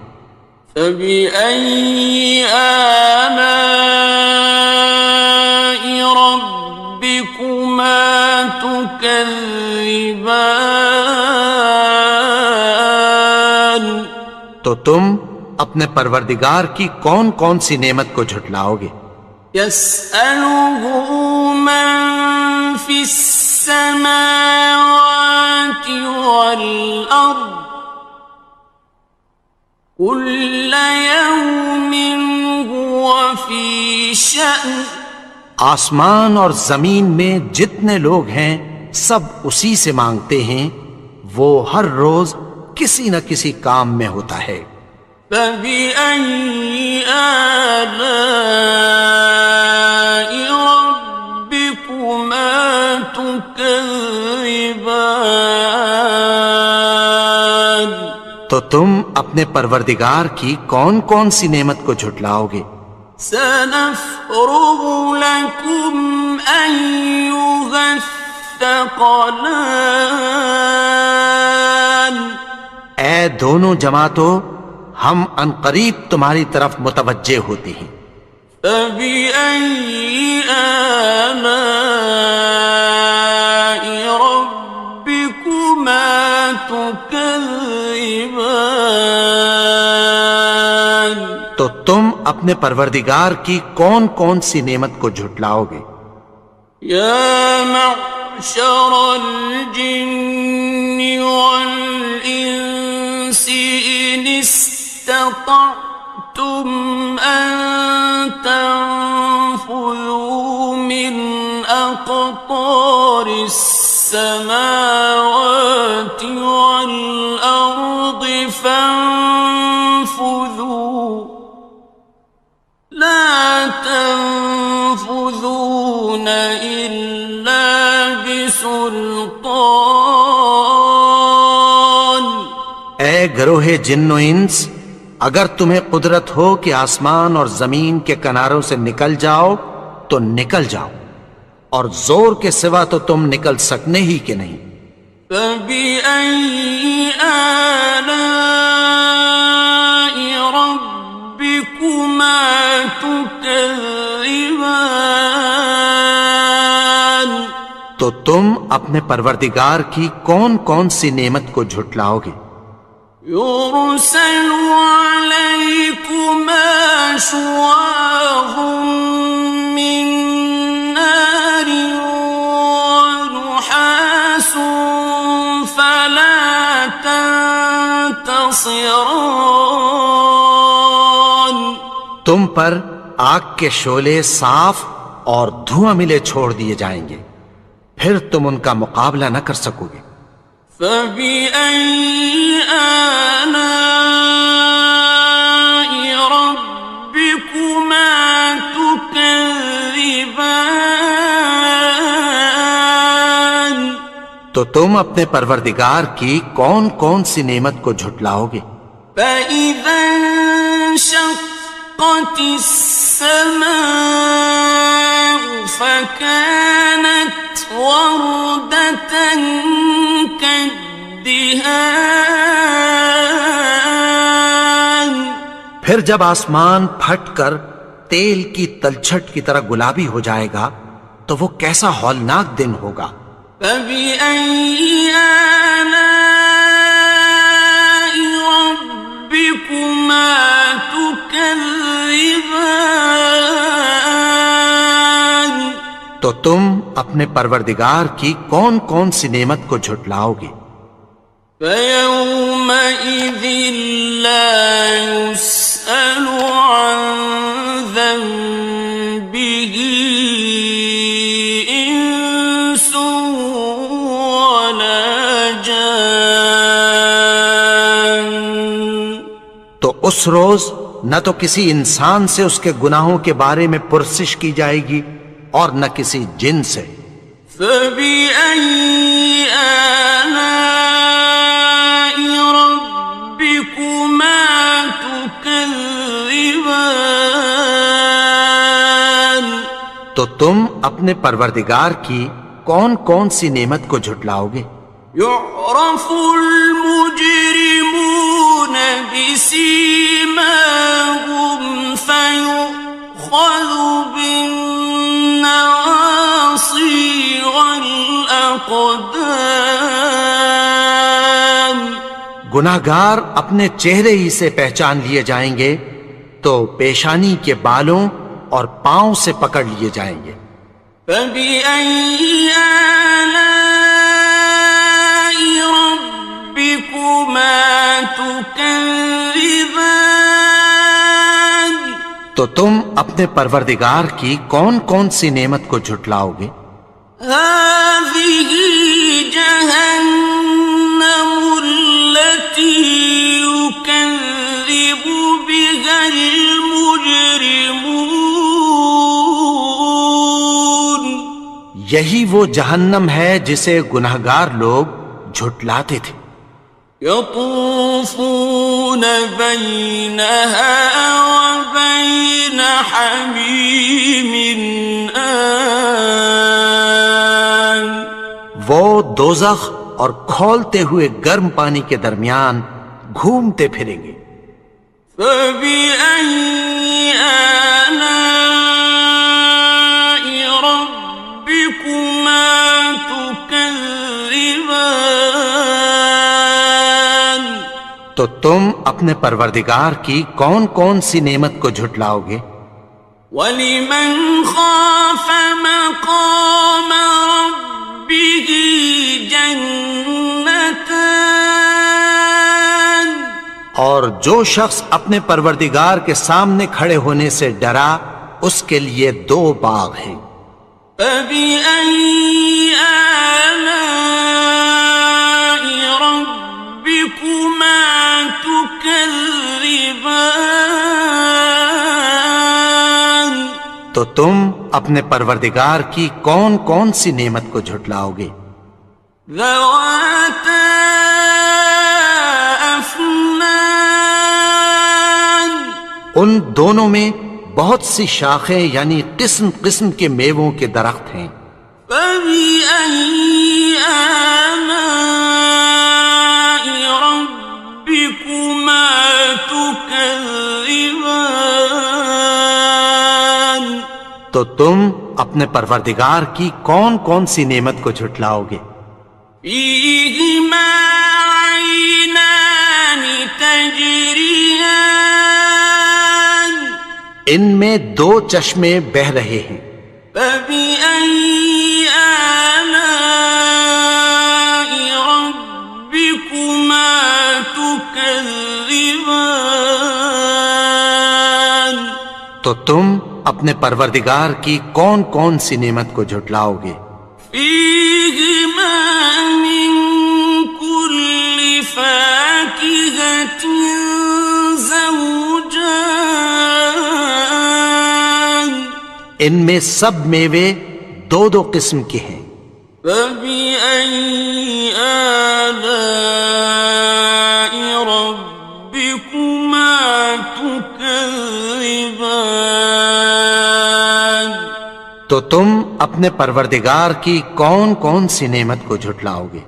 فَبِأَيِّ آلَاءِ رَبِّكُمَا تُكَذِّبَانِ. تو تم اپنے پروردگار کی کون کون سی نعمت کو جھٹلاؤ گے؟ يَسْأَلُهُ مَن فِي السَّمَاوَاتِ وَالْأَرْضِ كل يوم هو في شأن آسمان اور زمین میں جتنے لوگ ہیں سب اسی سے مانگتے ہیں، وہ ہر روز کسی نہ کسی کام میں ہوتا ہے۔ فبأي آلاء ربكما تكذبان؟ تو تم اپنے پروردگار کی کون کون سی نعمت کو جھٹلاؤ گے؟ سنفرغ لكم أيها الثقلان اے دونوں جماعتوں، ہم عنقریب تمہاری طرف متوجہ ہوتے ہیں۔ فبأي آلاء ربكما تكذبان؟ تو تم اپنے پروردگار کی کون کون سی نعمت کو جھٹلاؤ گے؟ يا معشر الجن والإنس إن استطعتم أن تنفذوا من أقطار السماوات والأرض فانفذوا لا تنفذون إلا بسلطان۔ اے گروہ جن و انس، اگر تمہیں قدرت ہو کہ آسمان اور زمین کے کناروں سے نکل جاؤ تو نکل جاؤ، اور زور کے سوا تو تم نکل سکنے ہی کہ نہیں۔ فبأي آلاء ربكما تكذبان؟ تو تم اپنے پروردگار کی کون کون سی نعمت کو جھٹلاؤ گے؟ يرسل عليكما شواظ من نار ونحاس فلا تنتصران۔ تم پر آگ کے شعلے صاف اور دھواں ملے چھوڑ دیے جائیں گے، پھر تم ان کا مقابلہ نہ کر سکو گے۔ فبأي آلاء ربكما تكذبان؟ تو تم اپنے پروردگار کی کون کون سی نعمت کو جھٹلاؤ گے؟ فإذا انشقت السماء فكانت وردة كالدهان۔ پھر جب آسمان پھٹ کر تیل کی تلچھٹ کی طرح گلابی ہو جائے گا تو وہ کیسا ہولناک دن ہوگا۔ فبأي آلاء ربكما تكذبان؟ تو تم اپنے پروردگار کی کون کون سی نعمت کو جھٹلاؤ گے؟ فيومئذ لا يسأل عن ذنبه إنس ولا جان۔ تو اس روز نہ تو کسی انسان سے اس کے گناہوں کے بارے میں پرسش کی جائے گی اور نہ کسی جن سے۔ فبأي آلاء ربكما تكذبان؟ تو تم اپنے پروردگار کی کون کون سی نعمت کو جھٹلاؤ گے؟ يعرف المجرمون بسيماهم فيؤخذ بالنواصي والأقدام۔ گناہگار اپنے چہرے ہی سے پہچان لیے جائیں گے تو پیشانی کے بالوں اور پاؤں سے پکڑ لیے جائیں گے۔ فبأي آلاء ربكما تكذبان؟ تو تم اپنے پروردگار کی کون کون سی نعمت کو جھٹلاؤ گے؟ هذه جهنم التي يكذب بها المجرمون. یہی وہ جہنم ہے جسے گنہگار لوگ جھٹلاتے تھے. يطوفون بينها وبين حميم آن. وہ دوزخ اور کھولتے ہوئے گرم پانی کے درمیان گھومتے پھریں گے. فبأي آلاء ربكما تكذبان. تو تم اپنے پروردگار کی کون کون سی نعمت کو جھٹلاؤ گے؟ وَلِمَنْ خَافَ مَقَامَ رَبِّهِ جَنَّتَانِ. اور جو شخص اپنے پروردگار کے سامنے کھڑے ہونے سے ڈرا اس کے لیے 2 باغ ہیں. فَبِأَيِّ آلَاءِ رَبِّكُمَا تُكَذِّبَانِ. تو تم اپنے پروردگار کی کون کون سی نعمت کو جھٹلاؤ گے؟ ذَوَاتَا أَفْنَانٍ. ان دونوں میں بہت سی شاخیں یعنی قسم قسم کے میووں کے درخت ہیں. فَبِأَيِّ آلَاءِ رَبِّكُمَا تُكَذِّبَانِ. تو تم اپنے پروردگار کی کون کون سی نعمت کو جھٹلاؤ گے؟ فِيهِمَا عَيْنَانِ تَجْرِيَانِ. ان میں 2 چشمے بہہ رہے ہیں. فَبِأَيِّ آلَاءِ رَبِّكُمَا تُكَذِّبَانِ. تو تم اپنے پروردگار کی کون کون سی نعمت کو جھٹلاؤ گے؟ فِيهِمَا مِن كُلِّ فَاكِهَةٍ زَوْجَانِ. ان میں سب میوے 2 قسم کے ہیں. فَبِأَيِّ آلَاءِ رَبِّكُمَا تُكَذِّبَانِ. تو تم اپنے پروردگار کی کون کون سی نعمت کو جھٹلاؤ گے؟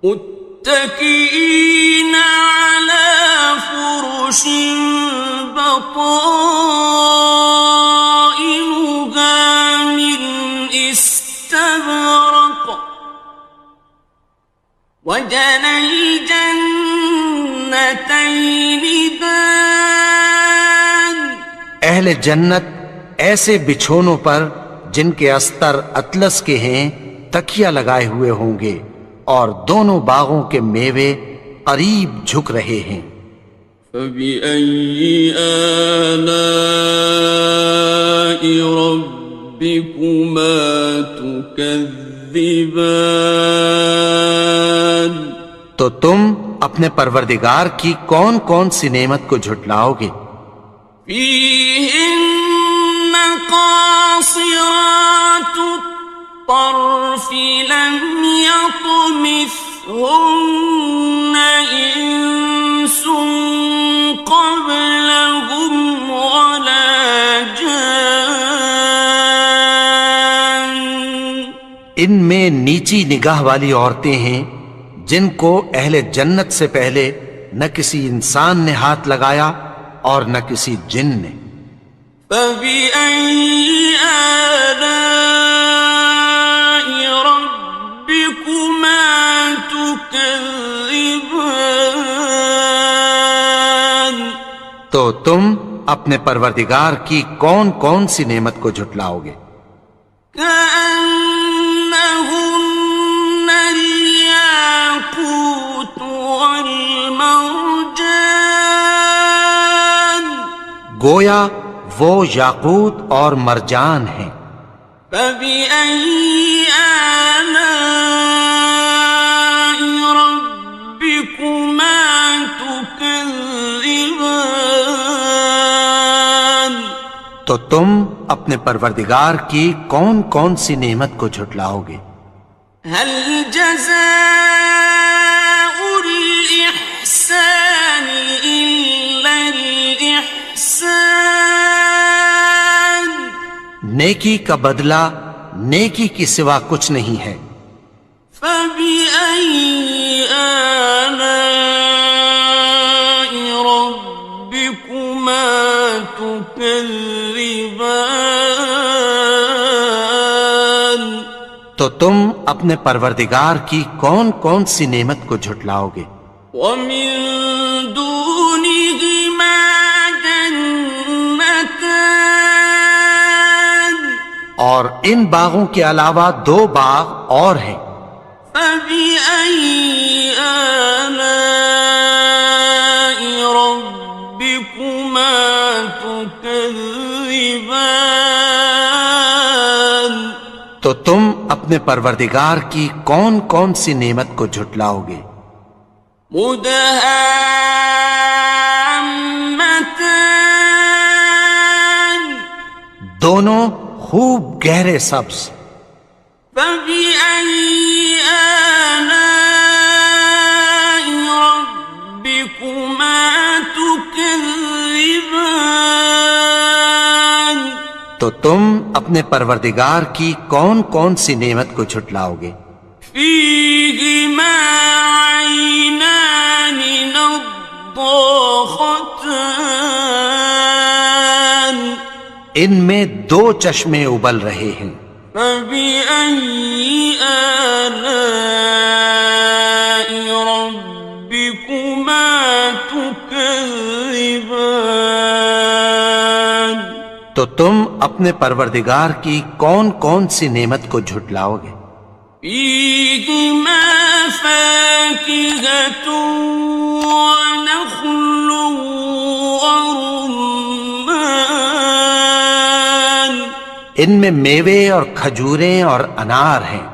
متكئين على فرش بطائنها من استبرق وجنى الجنتين دان. اہل جنت ایسے بچھونوں پر جن کے استر اطلس کے ہیں تکیہ لگائے ہوئے ہوں گے اور دونوں باغوں کے میوے قریب جھک رہے ہیں. فَبِأَيِّ آلَاءِ رَبِّكُمَا تُكَذِّبَانِ. تو تم اپنے پروردگار کی کون کون سی نعمت کو جھٹلاؤ گے؟ فِيهِنَّ قَاصِرَاتُ الطَّرْفِ لَمْ يَطْمِثْهُنَّ إِنسٌ قَبْلَهُمْ وَلَا جَانٌّ. ان میں نیچی نگاہ والی عورتیں ہیں جن کو اہل جنت سے پہلے نہ کسی انسان نے ہاتھ لگایا اور نہ کسی جن نے. فَبِأَيِّ آلَاءِ رَبِّكُمَا تُكَذِّبَانِ. تو تم اپنے پروردگار کی کون کون سی نعمت کو جھٹلاؤ گے؟ كَأَنَّهُنَّ الْيَاقُوتُ وَالْمَرْجَانُ. گویا وہ یاقوت اور مرجان ہیں۔ فبأي آلاء ربكما تكذبان؟ تو تم اپنے پروردگار کی کون کون سی نعمت کو جھٹلاؤ گے؟ هل جزاء الإحسان إلا الإحسان؟ نیکی کا بدلہ نیکی کی سوا کچھ نہیں ہے۔ فبأي آلاء ربكما تكذبان؟ تو تم اپنے پروردگار کی کون کون سی نعمت کو جھٹلاؤ گے؟ ومن دونهما جنتان؟ اور ان باغوں کے علاوہ دو باغ اور ہیں۔ فبأي آلاء ربكما تكذبان؟ تو تم اپنے پروردگار کی کون کون سی نعمت کو جھٹلاؤ گے؟ مدہامتان؟ دونوں خوب گہرے سبز۔ فبأي آلاء ربكما تكذبان؟ تو تم اپنے پروردگار کی کون کون سی نعمت کو جھٹلاؤ گے؟ فيهما عينان نضاختان؟ ان میں دو چشمے ابل رہے ہیں۔ فبأي آلاء ربكما تكذبان؟ تو تم اپنے پروردگار کی کون کون سی نعمت کو جھٹلاؤ گے؟ فيهما فاكهة ونخل ورمان؟ ان میں میوے اور کھجوریں اور انار ہیں۔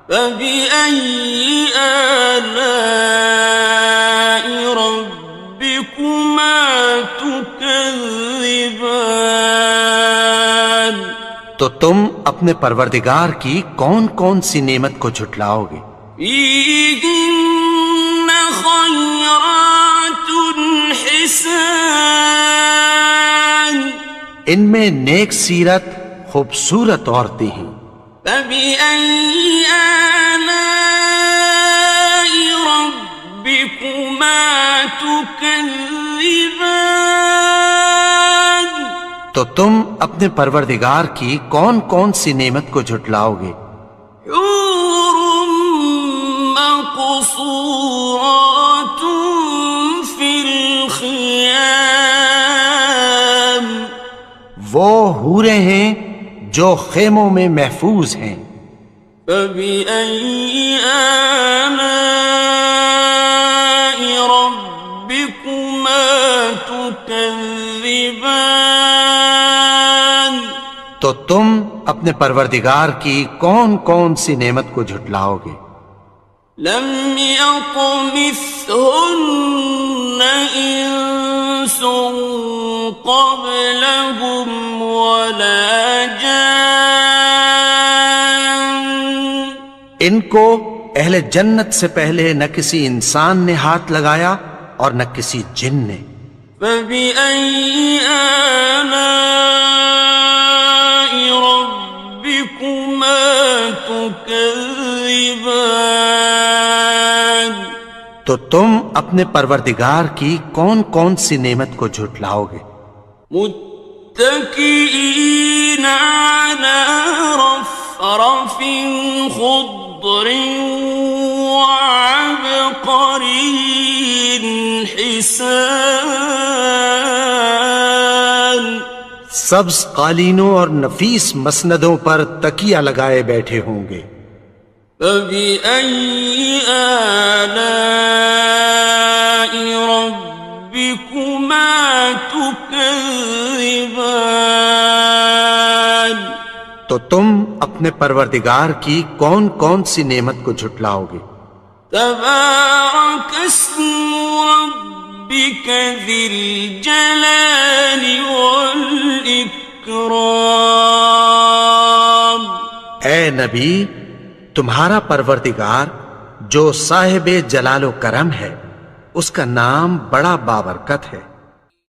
فبأي آلاء ربكما تكذبان؟ تو تم اپنے پروردگار کی کون کون سی نعمت کو جھٹلاؤ گے؟ فيهن خيرات حسان؟ ان میں نیک سیرت خوبصورت عورتیں ہیں۔ فبأي آلاء ربكما تكذبان؟ تو تم اپنے پروردگار کی کون کون سی نعمت کو جھٹلاؤ گے؟ حور مقصورات في الخيام؟ وہ حوریں ہیں جو خیموں میں محفوظ ہیں۔ فبأي آلاء ربكما تكذبان؟ تو تم اپنے پروردگار کی کون کون سی نعمت کو جھٹلاؤ گے؟ لم يطمثهن إنس قبلهم ولا جان؟ ان کو اہل جنت سے پہلے نہ کسی انسان نے ہاتھ لگایا اور نہ کسی جن نے۔ فبأي آلاء ربكما تكذبان؟ تو تم اپنے پروردگار کی کون کون سی نعمت کو جھٹلاؤ گے؟ متكئين على رفرف خضر وعبقري حسان؟ سبز قالینوں اور نفیس مسندوں پر تکیہ لگائے بیٹھے ہوں گے۔ فبأي آلاء ربكما تكذبان؟ تو تم اپنے پروردگار کی کون کون سی نعمت کو جھٹلاؤ گے؟ تبارك اسم ربك ذي الجلال والإكرام. اے نبی، تمہارا پروردگار جو صاحب جلال و کرم ہے، اس کا نام بڑا بابرکت ہے.